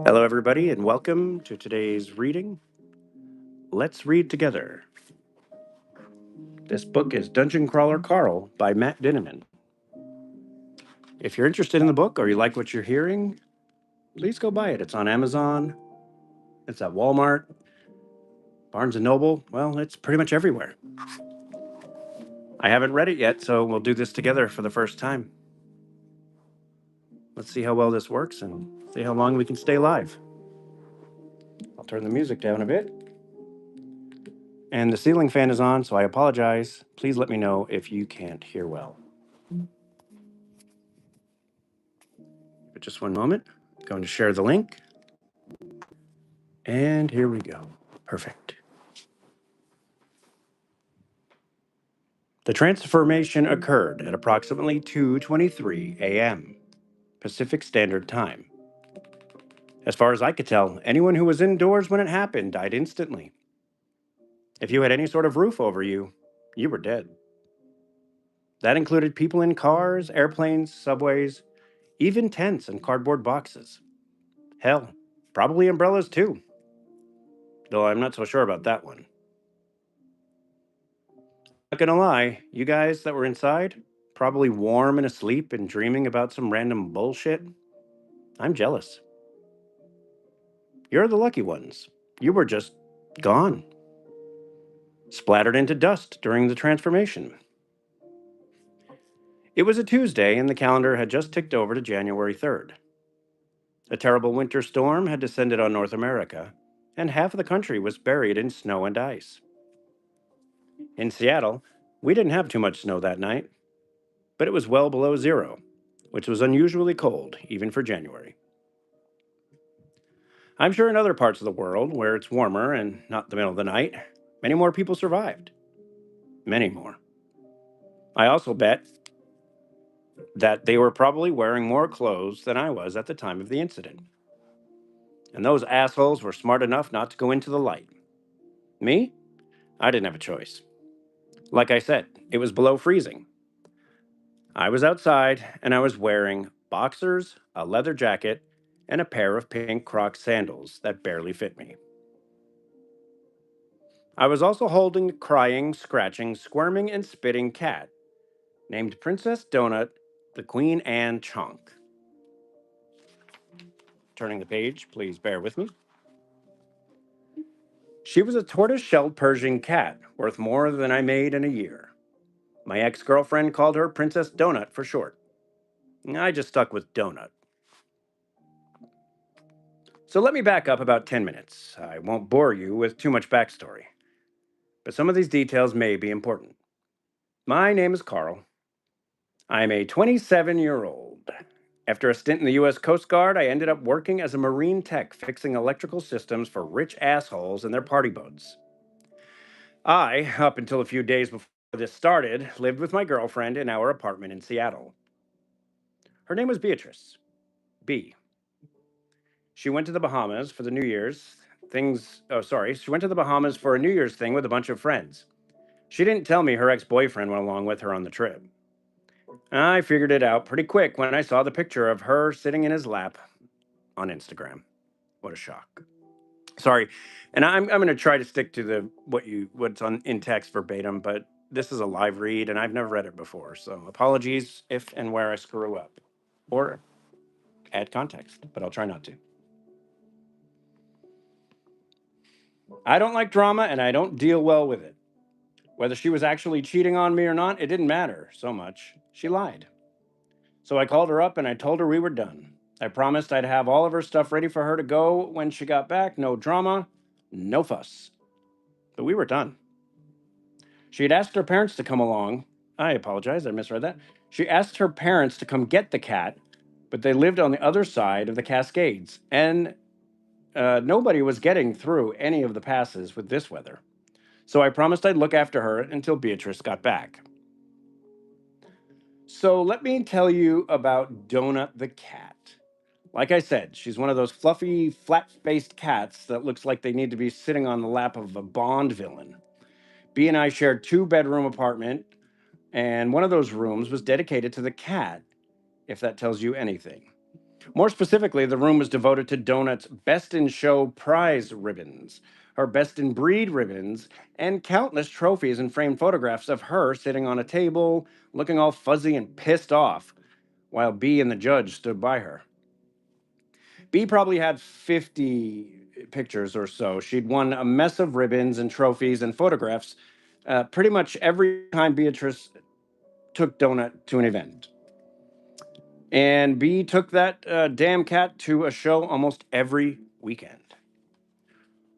Hello, everybody, and welcome to today's reading. Let's read together. This book is Dungeon Crawler Carl by Matt Dinniman. If you're interested in the book or you like what you're hearing, please go buy it. It's on Amazon, it's at Walmart, Barnes & Noble. Well, it's pretty much everywhere. I haven't read it yet, so we'll do this together for the first time. Let's see how well this works and see how long we can stay live. I'll turn the music down a bit. And the ceiling fan is on, so I apologize. Please let me know if you can't hear well. But just one moment. I'm going to share the link. And here we go. Perfect. The transformation occurred at approximately 2:23 a.m. Pacific Standard Time. As far as I could tell, anyone who was indoors when it happened died instantly. If you had any sort of roof over you, you were dead. That included people in cars, airplanes, subways, even tents and cardboard boxes. Hell, probably umbrellas too. Though I'm not so sure about that one. Not gonna lie, you guys that were inside, probably warm and asleep and dreaming about some random bullshit, I'm jealous. You're the lucky ones. You were just gone, splattered into dust during the transformation. It was a Tuesday and the calendar had just ticked over to January 3rd. A terrible winter storm had descended on North America, and half of the country was buried in snow and ice. In Seattle, we didn't have too much snow that night, but it was well below zero, which was unusually cold, even for January. I'm sure in other parts of the world, where it's warmer and not the middle of the night, many more people survived. Many more. I also bet that they were probably wearing more clothes than I was at the time of the incident. And those assholes were smart enough not to go into the light. Me? I didn't have a choice. Like I said, it was below freezing. I was outside and I was wearing boxers, a leather jacket, and a pair of pink Croc sandals that barely fit me. I was also holding a crying, scratching, squirming, and spitting cat named Princess Donut, the Queen Anne Chunk. Turning the page, please bear with me. She was a tortoise-shelled Persian cat, worth more than I made in a year. My ex-girlfriend called her Princess Donut for short. I just stuck with Donut. So let me back up about 10 minutes. I won't bore you with too much backstory, but some of these details may be important. My name is Carl. I'm a 27-year-old. After a stint in the U.S. Coast Guard, I ended up working as a marine tech fixing electrical systems for rich assholes and their party boats. I, up until a few days before this started, lived with my girlfriend in our apartment in Seattle. Her name was Beatrice. B. She went to the Bahamas for the New Year's She went to the Bahamas for a New Year's thing with a bunch of friends. She didn't tell me her ex-boyfriend went along with her on the trip. I figured it out pretty quick when I saw the picture of her sitting in his lap on Instagram. What a shock. Sorry. And I'm going to try to stick to the what's on in text verbatim, but this is a live read and I've never read it before. So apologies if and where I screw up or add context, but I'll try not to. I don't like drama and I don't deal well with it. Whether she was actually cheating on me or not, it didn't matter so much. She lied. So I called her up and I told her we were done. I promised I'd have all of her stuff ready for her to go when she got back. No drama, no fuss. But we were done. She had asked her parents to come along. I apologize, I misread that. She asked her parents to come get the cat, but they lived on the other side of the Cascades, and nobody was getting through any of the passes with this weather. So I promised I'd look after her until Beatrice got back. So let me tell you about Donut the cat. Like I said, she's one of those fluffy, flat-faced cats that looks like they need to be sitting on the lap of a Bond villain. B and I shared 2-bedroom apartment, and one of those rooms was dedicated to the cat, if that tells you anything. More specifically, the room was devoted to Donut's Best in Show prize ribbons, her Best in Breed ribbons, and countless trophies and framed photographs of her sitting on a table, looking all fuzzy and pissed off, while B and the judge stood by her. B probably had 50 pictures or so. She'd won a mess of ribbons and trophies and photographs pretty much every time Beatrice took Donut to an event. And B took that damn cat to a show almost every weekend.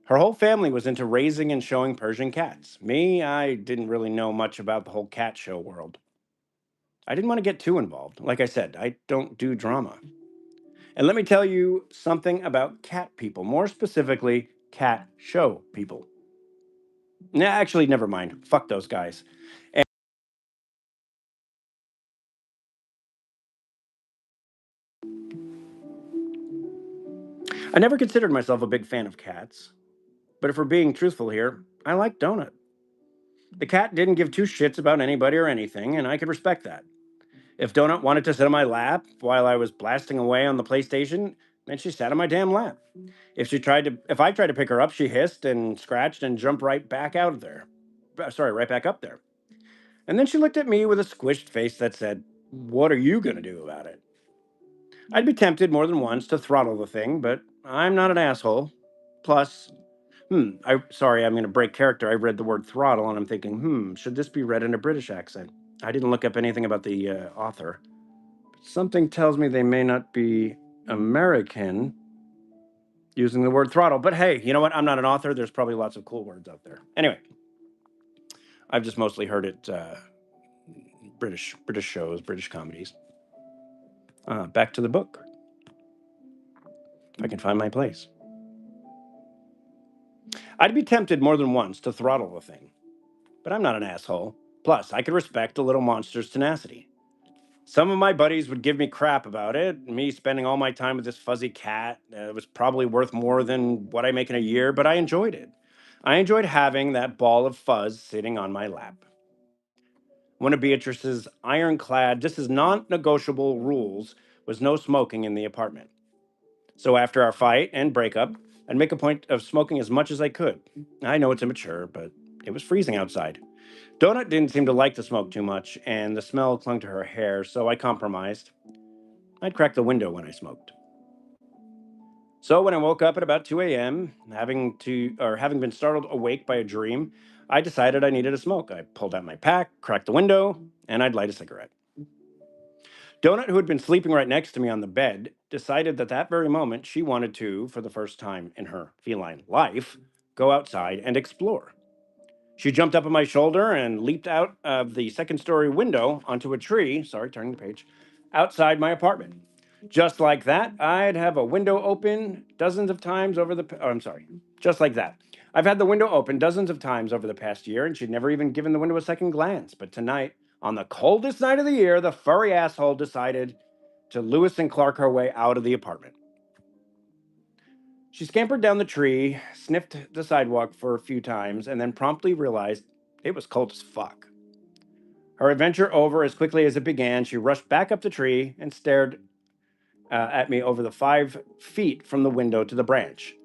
Her whole family was into raising and showing Persian cats. Me, I didn't really know much about the whole cat show world. I didn't want to get too involved. Like I said, I don't do drama. And let me tell you something about cat people, more specifically, cat show people. Nah, actually, never mind. Fuck those guys. And I never considered myself a big fan of cats. But if we're being truthful here, I like Donut. The cat didn't give two shits about anybody or anything, and I could respect that. If Donut wanted to sit on my lap while I was blasting away on the PlayStation, then she sat on my damn lap. If I tried to pick her up, she hissed and scratched and jumped right back out of there. Sorry, right back up there. And then she looked at me with a squished face that said, "What are you gonna do about it?" I'd be tempted more than once to throttle the thing, but I'm not an asshole. Plus, sorry, I'm gonna break character. I read the word throttle and I'm thinking, should this be read in a British accent? I didn't look up anything about the author. Something tells me they may not be American using the word throttle. But hey, you know what? I'm not an author. There's probably lots of cool words out there. Anyway, I've just mostly heard it British shows, British comedies. Back to the book. If I can find my place. I'd be tempted more than once to throttle the thing, but I'm not an asshole. Plus, I could respect a little monster's tenacity. Some of my buddies would give me crap about it. Me spending all my time with this fuzzy cat was probably worth more than what I make in a year, but I enjoyed it. I enjoyed having that ball of fuzz sitting on my lap. One of Beatrice's ironclad, this is non negotiable rules was no smoking in the apartment. So after our fight and breakup, I'd make a point of smoking as much as I could. I know it's immature, but it was freezing outside. Donut didn't seem to like the smoke too much, and the smell clung to her hair, so I compromised. I'd crack the window when I smoked. So when I woke up at about 2 a.m., having been startled awake by a dream, I decided I needed a smoke. I pulled out my pack, cracked the window, and I'd light a cigarette. Donut, who had been sleeping right next to me on the bed, decided that that very moment she wanted to, for the first time in her feline life, go outside and explore. She jumped up on my shoulder and leaped out of the second story window onto a tree, sorry, turning the page, outside my apartment. Just like that, I'd have a window open dozens of times over the. Oh, I'm sorry. Just like that. I've had the window open dozens of times over the past year, and she'd never even given the window a second glance. But tonight, on the coldest night of the year, the furry asshole decided to Lewis and Clark her way out of the apartment. She scampered down the tree, sniffed the sidewalk for a few times, and then promptly realized it was cold as fuck. Her adventure over as quickly as it began, she rushed back up the tree and stared at me over the 5 feet from the window to the branch.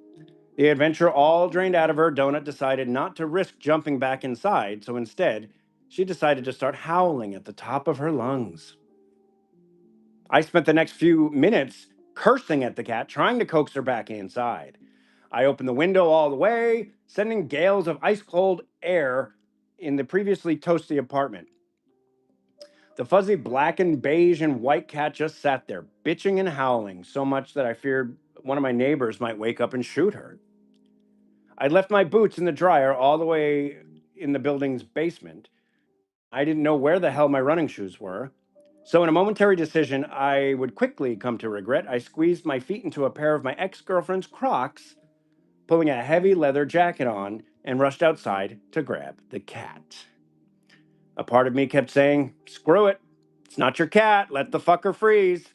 The adventure all drained out of her, Donut decided not to risk jumping back inside, so instead, she decided to start howling at the top of her lungs. I spent the next few minutes cursing at the cat, trying to coax her back inside. I opened the window all the way, sending gales of ice cold air in the previously toasty apartment. The fuzzy black and beige and white cat just sat there, bitching and howling so much that I feared one of my neighbors might wake up and shoot her. I'd left my boots in the dryer all the way in the building's basement. I didn't know where the hell my running shoes were. So, in a momentary decision I would quickly come to regret, I squeezed my feet into a pair of my ex girlfriend's Crocs, pulling a heavy leather jacket on, and rushed outside to grab the cat. A part of me kept saying, "Screw it. It's not your cat. Let the fucker freeze."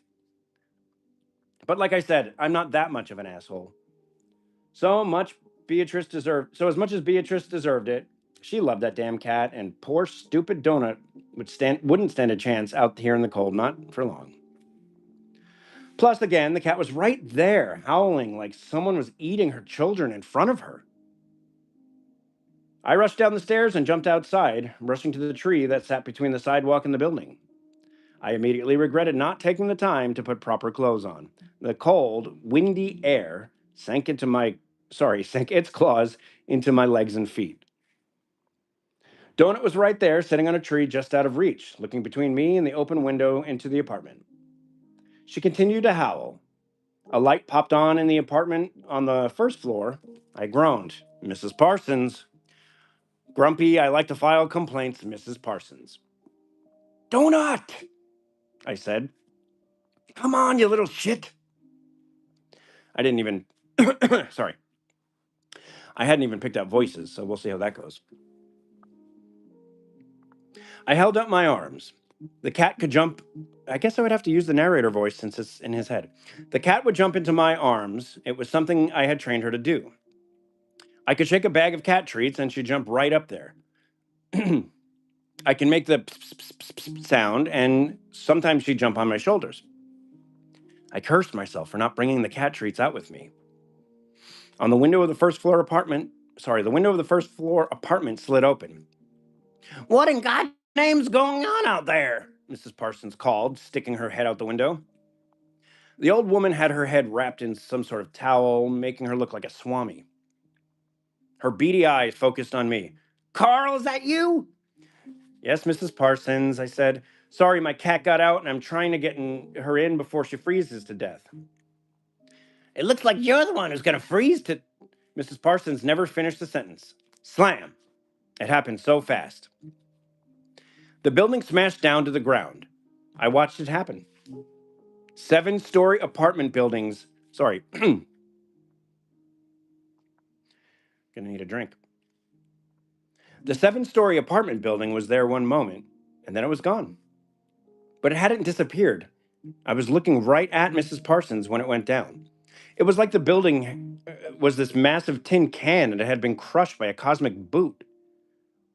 But like I said, I'm not that much of an asshole. So as much as Beatrice deserved it, she loved that damn cat, and poor stupid Donut wouldn't stand a chance out here in the cold, not for long. Plus, again, the cat was right there, howling like someone was eating her children in front of her. I rushed down the stairs and jumped outside, rushing to the tree that sat between the sidewalk and the building. I immediately regretted not taking the time to put proper clothes on. The cold, windy air sank its claws into my legs and feet. Donut was right there, sitting on a tree just out of reach, looking between me and the open window into the apartment. She continued to howl. A light popped on in the apartment on the first floor. I groaned. Mrs. Parsons. Grumpy, I like to file complaints, Mrs. Parsons. Donut, I said. Come on, you little shit. I didn't even, sorry. I hadn't even picked up voices, so we'll see how that goes. I held up my arms. The cat could jump. I guess I would have to use the narrator voice since it's in his head. The cat would jump into my arms. It was something I had trained her to do. I could shake a bag of cat treats and she'd jump right up there. I can make the pss, pss, pss, pss sound, and sometimes she'd jump on my shoulders. I cursed myself for not bringing the cat treats out with me. On the window of the the window of the first floor apartment slid open. What in God's name's going on out there? Mrs. Parsons called, sticking her head out the window. The old woman had her head wrapped in some sort of towel, making her look like a swami. Her beady eyes focused on me. Carl, is that you? Yes, Mrs. Parsons, I said. Sorry, my cat got out and I'm trying to get her in before she freezes to death. It looks like you're the one who's going to freeze to... Mrs. Parsons never finished the sentence. Slam! It happened so fast. The building smashed down to the ground. I watched it happen. 7-story apartment buildings. Sorry. Gonna need a drink. The 7-story apartment building was there one moment, and then it was gone. But it hadn't disappeared. I was looking right at Mrs. Parsons when it went down. It was like the building was this massive tin can and it had been crushed by a cosmic boot.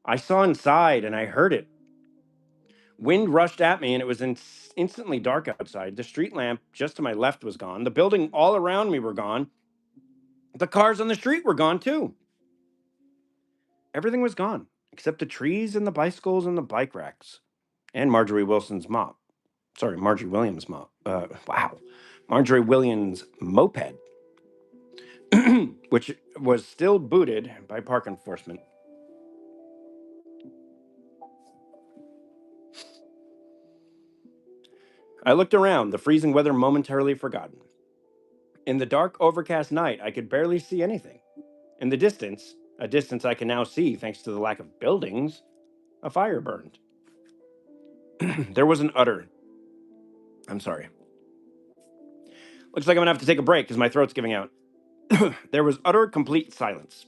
I saw inside and I heard it. Wind rushed at me and it was instantly dark outside. The street lamp just to my left was gone. The building all around me were gone. The cars on the street were gone too. Everything was gone except the trees and the bicycles and the bike racks and Marjorie Williams' mop. Wow. Marjorie Williams' moped, which was still booted by park enforcement. I looked around, the freezing weather momentarily forgotten. In the dark, overcast night, I could barely see anything. In the distance, a distance I can now see thanks to the lack of buildings, a fire burned. There was an utter... I'm sorry. Looks like I'm gonna have to take a break because my throat's giving out. There was utter, complete silence.